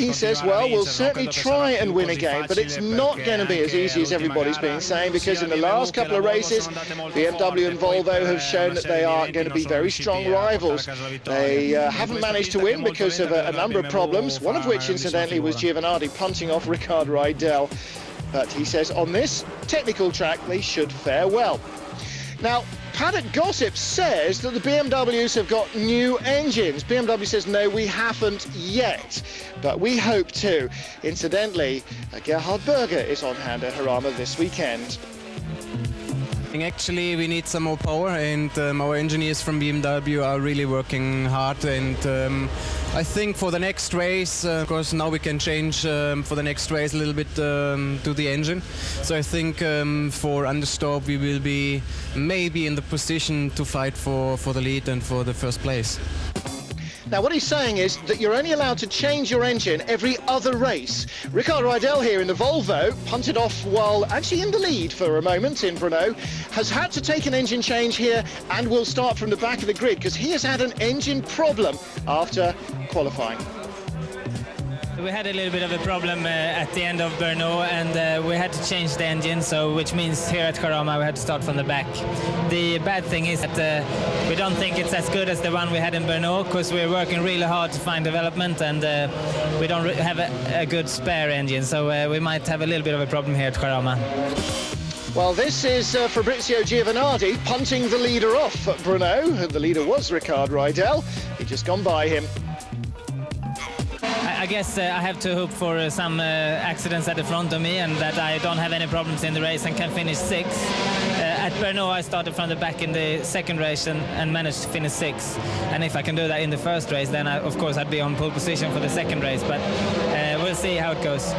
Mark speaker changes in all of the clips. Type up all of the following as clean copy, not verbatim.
Speaker 1: He says, well, we'll certainly try and win again, but it's not going to be as easy as everybody's been saying, because in the last couple of races, BMW and Volvo have shown that they are going to be very strong rivals. They haven't managed to win because of a number of problems, one of which, incidentally, was Giovinazzi punting off Ricard Rydell. But he says on this technical track, they should fare well. Now, paddock gossip says that the BMWs have got new engines. BMW says, no, we haven't yet, but we hope to. Incidentally, Gerhard Berger is on hand at Jarama this weekend.
Speaker 2: Actually, we need some more power, and our engineers from BMW are really working hard, and I think for the next race, of course now we can change for the next race a little bit to the engine. So I think for Understorp we will be maybe in the position to fight for the lead and for the first place.
Speaker 1: Now, what he's saying is that you're only allowed to change your engine every other race. Ricard Rydell here in the Volvo, punted off while actually in the lead for a moment in Brno, has had to take an engine change here and will start from the back of the grid because he has had an engine problem after qualifying.
Speaker 3: We had a little bit of a problem at the end of Brno, and we had to change the engine, so which means here at Jarama we had to start from the back. The bad thing is that we don't think it's as good as the one we had in Brno, because we're working really hard to find development, and we don't have a good spare engine, so we might have a little bit of a problem here at Jarama.
Speaker 1: Well, this is Fabrizio Giovinazzi punting the leader off at Brno. The leader was Ricard Rydell. He'd just gone by him.
Speaker 3: I guess I have to hope for some accidents at the front of me, and that I don't have any problems in the race and can finish 6th. At Brno I started from the back in the second race and managed to finish 6th. And if I can do that in the first race, then of course I'd be on pole position for the second race, but we'll see how it goes.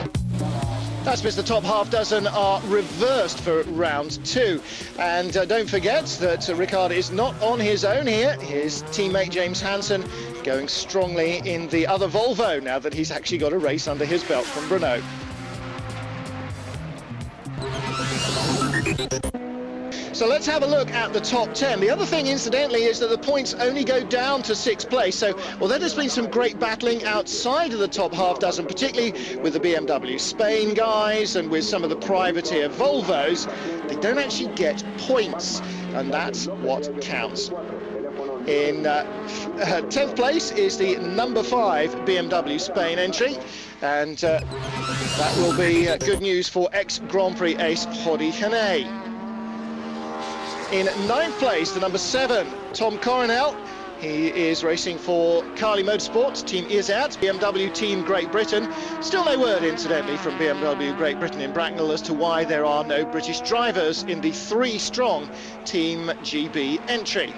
Speaker 1: That's because the top half dozen are reversed for round 2. And don't forget that Ricard is not on his own here. His teammate James Hansen going strongly in the other Volvo now that he's actually got a race under his belt from Brno. So let's have a look at the top 10. The other thing, incidentally, is that the points only go down to 6th place. So although there's been some great battling outside of the top half dozen, particularly with the BMW Spain guys and with some of the privateer Volvos, they don't actually get points, and that's what counts. In 10th place is the number 5 BMW Spain entry, and that will be good news for ex-Grand Prix ace Jordi Hane. In 9th place, the number 7, Tom Coronel. He is racing for Carly Motorsport, Team ISAT, BMW Team Great Britain. Still no word, incidentally, from BMW Great Britain in Bracknell as to why there are no British drivers in the 3-strong Team GB entry.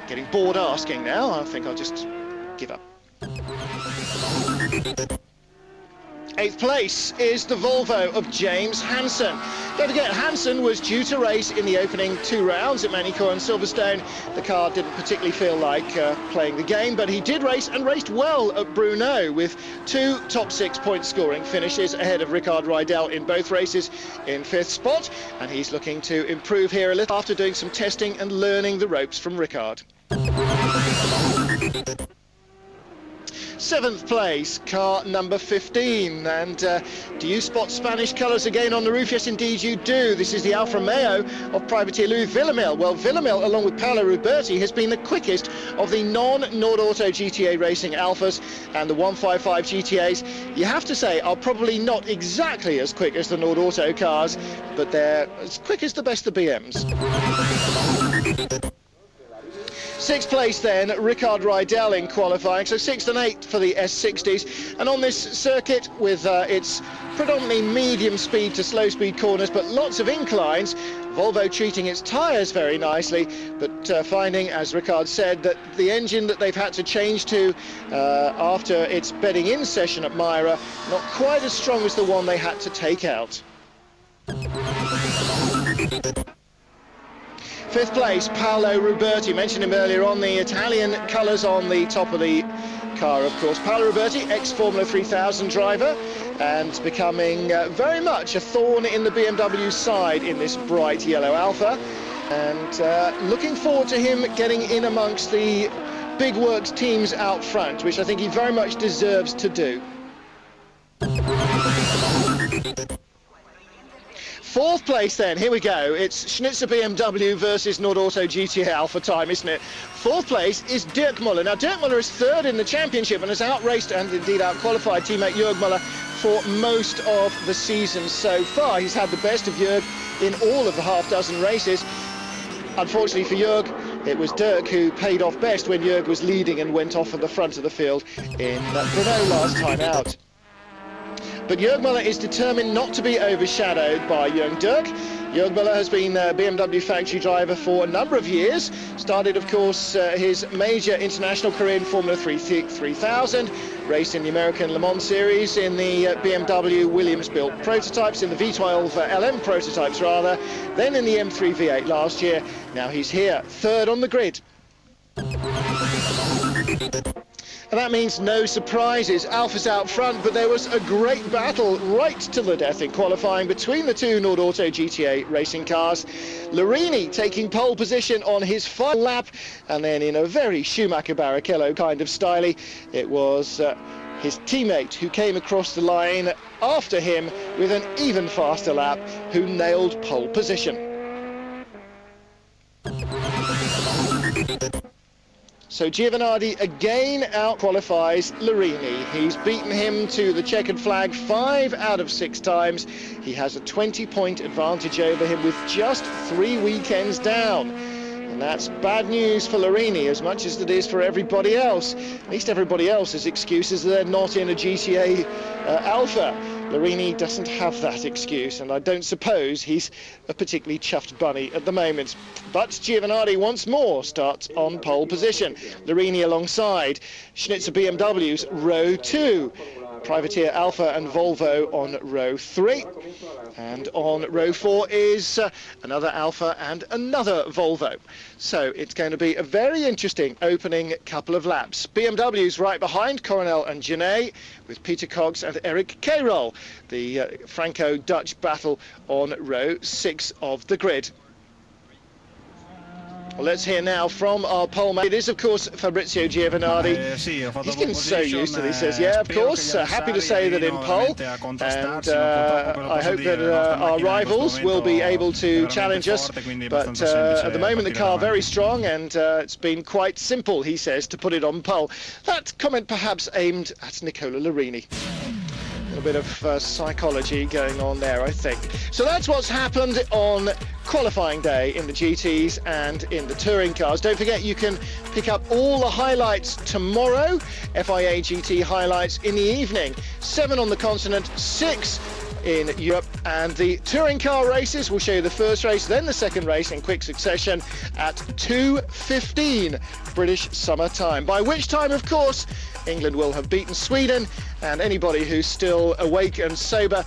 Speaker 1: Getting bored asking now, I think I'll just give up. 8th place is the Volvo of James Hansen. Don't forget, Hansen was due to race in the opening 2 rounds at Manicourt and Silverstone. The car didn't particularly feel like playing the game, but he did race and raced well at Brno with 2 top 6 point scoring finishes ahead of Ricard Rydell in both races in 5th spot, and he's looking to improve here a little after doing some testing and learning the ropes from Ricard. 7th place, car number 15, and do you spot Spanish colours again on the roof? Yes, indeed you do. This is the Alfa Romeo of privateer Louis Villamil. Well, Villamil, along with Paolo Ruberti, has been the quickest of the non-Nordauto GTA racing Alphas, and the 155 GTAs, you have to say, are probably not exactly as quick as the Nordauto cars, but they're as quick as the best of BMs. 6th place then, Ricard Rydell in qualifying, so 6th and 8th for the S60s. And on this circuit, with its predominantly medium speed to slow speed corners, but lots of inclines, Volvo treating its tyres very nicely, but finding, as Ricard said, that the engine that they've had to change to after its bedding in session at Myra, not quite as strong as the one they had to take out. 5th place, Paolo Ruberti. Mentioned him earlier on, the Italian colours on the top of the car, of course. Paolo Ruberti, ex-Formula 3000 driver, and becoming very much a thorn in the BMW side in this bright yellow Alfa. And looking forward to him getting in amongst the big works teams out front, which I think he very much deserves to do. Fourth place then, here we go. It's Schnitzer BMW versus Nordauto GTA Alpha time, isn't it? Fourth place is Dirk Müller. Now, Dirk Müller is third in the championship and has outraced and indeed outqualified teammate Jörg Müller for most of the season so far. He's had the best of Jörg in all of the half dozen races. Unfortunately for Jörg, it was Dirk who paid off best when Jörg was leading and went off at the front of the field in Brno last time out. But Jörg Müller is determined not to be overshadowed by Jörg Dirk. Jörg Müller has been a BMW factory driver for a number of years. Started, of course, his major international career in Formula 3000, raced in the American Le Mans Series, in the BMW Williams-built prototypes, in the V12 LM prototypes rather, then in the M3 V8 last year. Now he's here, third on the grid. And that means no surprises. Alpha's out front, but there was a great battle right to the death in qualifying between the two Nordauto GTA racing cars. Larini taking pole position on his final lap, and then in a very Schumacher Barrichello kind of style, it was his teammate who came across the line after him with an even faster lap, who nailed pole position. So Giovanardi again out-qualifies Larini. He's beaten him to the checkered flag 5 out of 6 times. He has a 20-point advantage over him with just 3 weekends down. And that's bad news for Larini as much as it is for everybody else. At least everybody else's excuse is they're not in a GTA Alpha. Larini doesn't have that excuse, and I don't suppose he's a particularly chuffed bunny at the moment. But Giovanardi once more starts on pole position. Larini alongside Schnitzer BMW's row 2. Privateer Alpha and Volvo on row 3. And on row 4 is another Alpha and another Volvo. So it's going to be a very interesting opening couple of laps. BMW's right behind Coronel and Genet, with Peter Cox and Eric Cairol. The Franco-Dutch battle on row 6 of the grid. Well, let's hear now from our pole man. It is, of course, Fabrizio Giovanardi. He's getting so used to it. He says, yeah, of course, happy to say that in pole. And I hope that our rivals will be able to challenge us. But at the moment, the car very strong, and it's been quite simple, he says, to put it on pole. That comment perhaps aimed at Nicola Larini. A bit of psychology going on there, I think. So that's what's happened on qualifying day in the GTs and in the touring cars. Don't forget, you can pick up all the highlights tomorrow. FIA GT highlights in the evening. 7 on the continent, 6 in Europe, and the touring car races will show you the first race, then the second race in quick succession at 2:15 British summer time, by which time, of course, England will have beaten Sweden, and anybody who's still awake and sober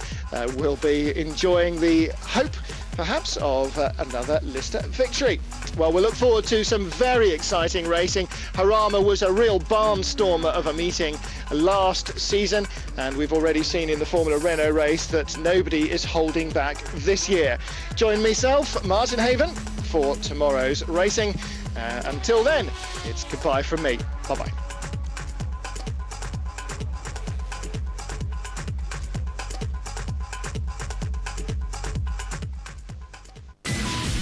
Speaker 1: will be enjoying the hope, perhaps, of another Lister victory. Well, we'll look forward to some very exciting racing. Jarama was a real barnstormer of a meeting last season, and we've already seen in the Formula Renault race that nobody is holding back this year. Join myself, Martin Haven, for tomorrow's racing. Until then, it's goodbye from me. Bye-bye.